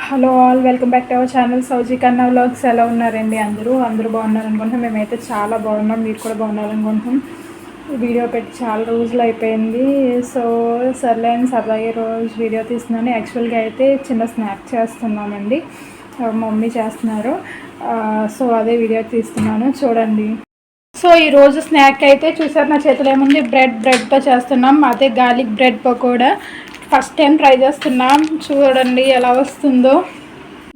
Hello all, welcome back to our channel Sowji Kanna vlogs. ఎలా ఉన్నారండి? అందరూ బాగున్నారు అనుకుంటున్నాం. మేమైతే చాలా బాగున్నాం, మీరు కూడా బాగున్నారనుకుంటున్నాం. వీడియో పెట్టి చాలా రోజులు అయిపోయింది. సో సర్లే అని సరదాగా రోజు వీడియో తీస్తున్నాను. యాక్చువల్గా అయితే చిన్న స్నాక్ చేస్తున్నామండి, మమ్మీ చేస్తున్నారు. సో అదే వీడియో తీస్తున్నాను, చూడండి. సో ఈరోజు స్నాక్ అయితే చూసారు, నా చేతిలో ఏముంది, బ్రెడ్తో చేస్తున్నాం. అదే garlic bread pakoda. First time try చేస్తున్నాం, చూడండి ఎలా వస్తుందో.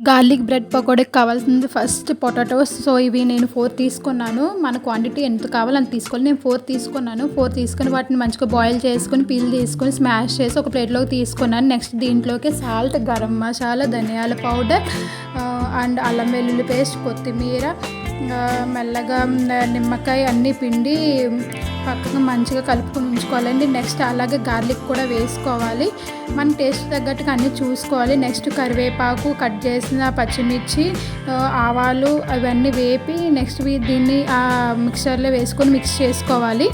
గార్లిక్ బ్రెడ్ పకోడీకి కావాల్సింది ఫస్ట్ పొటాటోస్. సో ఇవి నేను 4 తీసుకున్నాను. మన క్వాంటిటీ ఎంత కావాలో అంత తీసుకోవాలి. నేను 4 తీసుకున్నాను. 4 తీసుకుని వాటిని మంచిగా బాయిల్ చేసుకుని పీల్ తీసుకుని స్మాష్ చేసి ఒక ప్లేట్లోకి తీసుకున్నాను. నెక్స్ట్ దీంట్లోకి సాల్ట్, గరం మసాలా, ధనియాల పౌడర్ అండ్ అల్లం వెల్లుల్లి పేస్ట్, కొత్తిమీర, మెల్లగా నిమ్మకాయ అన్నీ పిండి పక్కగా మంచిగా కలుపుకొని ఉంచుకోవాలండి. నెక్స్ట్ అలాగే గార్లిక్ కూడా వేసుకోవాలి. మన టేస్ట్ తగ్గట్టుగా అన్నీ చూసుకోవాలి. నెక్స్ట్ కరివేపాకు, కట్ చేసిన పచ్చిమిర్చి, ఆవాలు అవన్నీ వేపి నెక్స్ట్ దీన్ని మిక్సర్లో వేసుకొని మిక్స్ చేసుకోవాలి.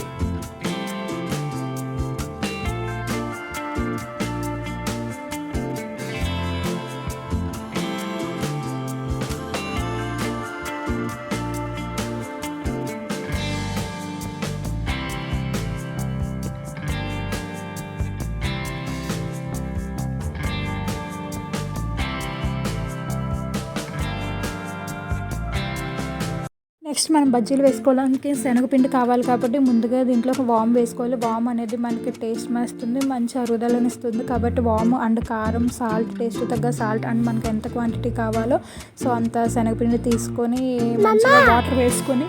నెక్స్ట్ మనం బజ్జీలు వేసుకోవడానికి శనగపిండి కావాలి కాబట్టి ముందుగా దీంట్లో ఒక వామ్ వేసుకోవాలి. వామ్ అనేది మనకి టేస్ట్ మారుస్తుంది, మంచి అరుగుదలను ఇస్తుంది. కాబట్టి వామ్ అండ్ కారం, సాల్ట్, టేస్ట్ తగ్గ సాల్ట్ అండ్ మనకి ఎంత క్వాంటిటీ కావాలో సో అంత శనగపిండి తీసుకొని మంచిగా వాటర్ వేసుకొని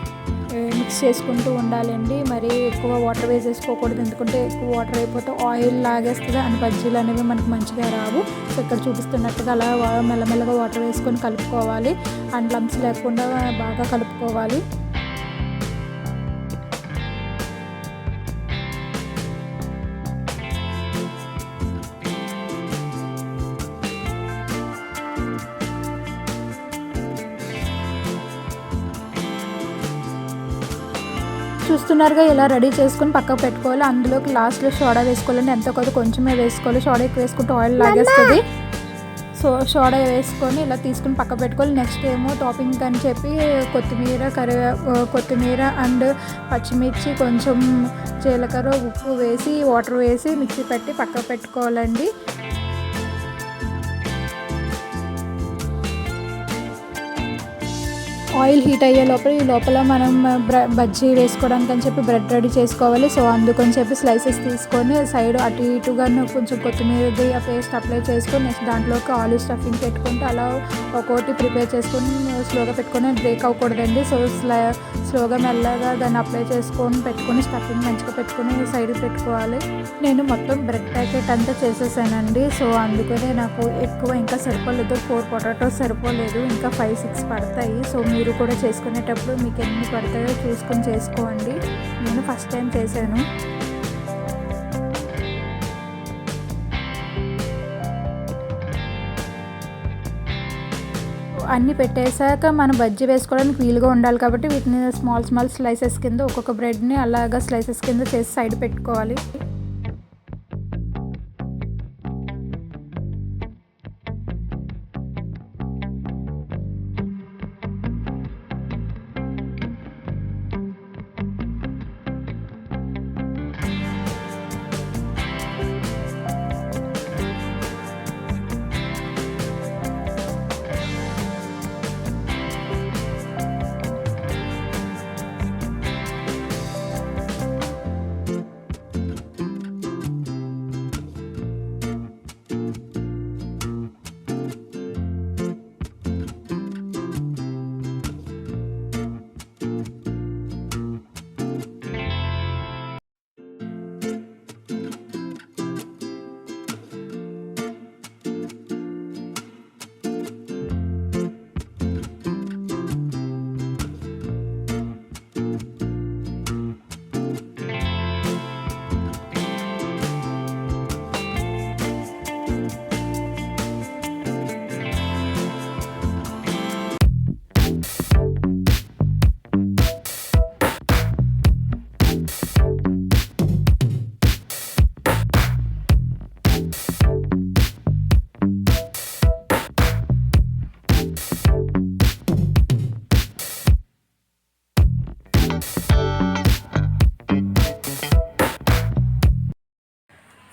మిక్స్ చేసుకుంటూ ఉండాలండి. మరి ఎక్కువ వాటర్ వేసేసుకోకూడదు, ఎందుకంటే ఎక్కువ వాటర్ అయిపోతే ఆయిల్ లాగేస్తుంది అండ్ బజ్జీలు అనేవి మనకు మంచిగా రావు. సో ఇక్కడ చూపిస్తున్నట్టుగా అలా మెల్లమెల్లగా వాటర్ వేసుకొని కలుపుకోవాలి అండ్ లంప్స్ లేకుండా బాగా కలుపుకోవాలి. చూస్తున్నారుగా, ఇలా రెడీ చేసుకొని పక్కకు పెట్టుకోవాలి. అందులోకి లాస్ట్లో సోడా వేసుకోవాలండి. ఎంతో కొద్ది కొంచెమే వేసుకోవాలి. సోడా ఎక్కువ వేసుకుంటే ఆయిల్ లాగేస్తుంది. సో సోడా వేసుకొని ఇలా తీసుకుని పక్క పెట్టుకోవాలి. నెక్స్ట్ ఏమో టాపింగ్ అని చెప్పి కొత్తిమీర అండ్ పచ్చిమిర్చి, కొంచెం జీలకర్ర, ఉప్పు వేసి వాటర్ వేసి మిక్సీ పెట్టి పక్క పెట్టుకోవాలండి. ఆయిల్ హీట్ అయ్యే లోపల మనం బజ్జీ వేసుకోవడానికి అని చెప్పి బ్రెడ్ రెడీ చేసుకోవాలి. సో అందుకని చెప్పి స్లైసెస్ తీసుకొని సైడ్ అటు ఇటుగా కొంచెం కొత్తిమీరది ఆ పేస్ట్ అప్లై చేసుకొని నెక్స్ట్ దాంట్లోకి ఆలు స్టఫింగ్ పెట్టుకుంటే అలా ఒక్కొక్కటి ప్రిపేర్ చేసుకొని స్లోగా పెట్టుకొని బ్రేక్ అవ్వకూడదండి. సో స్లోగా మెల్లగా దాన్ని అప్లై చేసుకొని పెట్టుకొని స్టఫింగ్ మంచిగా పెట్టుకొని సైడ్ పెట్టుకోవాలి. నేను మొత్తం బ్రెడ్ ప్యాకెట్ అంతా చేసేసానండి. సో అందుకనే నాకు ఎక్కువ ఇంకా సరిపోలేదు, 4 పొటాటోస్ సరిపోలేదు, ఇంకా 5-6 పడతాయి. సో మీరు కూడా చేసుకునేటప్పుడు మీకు ఎన్ని పడతాయో చూసుకొని చేసుకోండి. నేను ఫస్ట్ టైం చేశాను. అన్నీ పెట్టేశాక మనం బజ్జీ వేసుకోవడానికి వీలుగా ఉండాలి కాబట్టి వీటిని స్మాల్ స్లైసెస్ కింద ఒక్కొక్క బ్రెడ్ని అలాగా స్లైసెస్ కింద చేసి సైడ్ పెట్టుకోవాలి.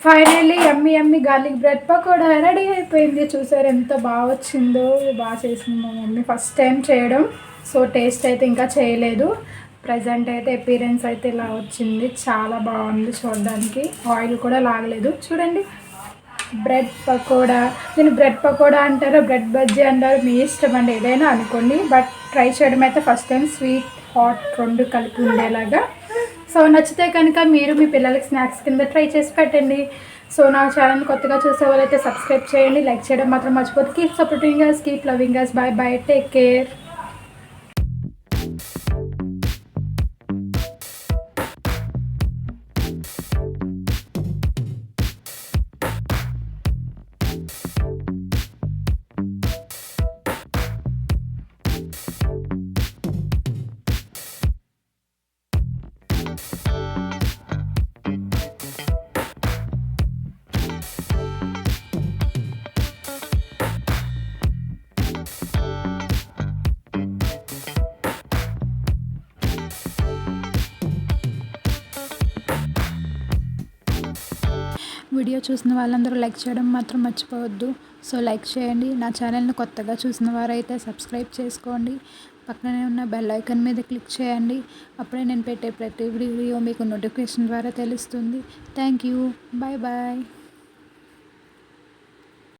ఫైనల్లీ యమ్మీ యమ్మీ గార్లిక్ బ్రెడ్ పకోడా రెడీ అయిపోయింది. చూసారు ఎంత బాగా వచ్చిందో. బాగా చేసింది మా మమ్మీ, ఫస్ట్ టైం చేయడం. సో టేస్ట్ అయితే ఇంకా చేయలేదు. ప్రజెంట్ అయితే అపీరెన్స్ అయితే ఇలా వచ్చింది. చాలా బాగుంది చూడడానికి. ఆయిల్ కూడా లాగలేదు. చూడండి బ్రెడ్ పకోడా. దీన్ని బ్రెడ్ పకోడా అంటారో బ్రెడ్ బజ్జీ అంటారో మీ ఇష్టం అండి, ఏదైనా అనుకోండి. బట్ ట్రై చేయడం అయితే ఫస్ట్ టైం. స్వీట్ హాట్ రెండు కలిపి ఉండేలాగా. సో నచ్చితే కనుక మీరు మీ పిల్లలకి స్నాక్స్ కింద ట్రై చేసి పెట్టండి. సో నా ఛానల్ కొత్తగా చూసే వాళ్ళైతే సబ్స్క్రైబ్ చేయండి. లైక్ చేయడం మాత్రం మర్చిపోద్దు. Keep supporting us, keep loving us. Bye bye, take care. Video చూసిన వాళ్ళందరూ లైక్ చేయడం మాత్రం మర్చిపోవద్దు. సో లైక్ చేయండి. నా ఛానల్ని కొత్తగా చూసిన వారైతే సబ్స్క్రైబ్ చేసుకోండి. పక్కనే ఉన్న బెల్ ఐకాన్ మీద క్లిక్ చేయండి. అప్పుడే నేను పెట్టే ప్రతి వీడియో మీకు నోటిఫికేషన్ ద్వారా తెలుస్తుంది. Thank you. Bye bye.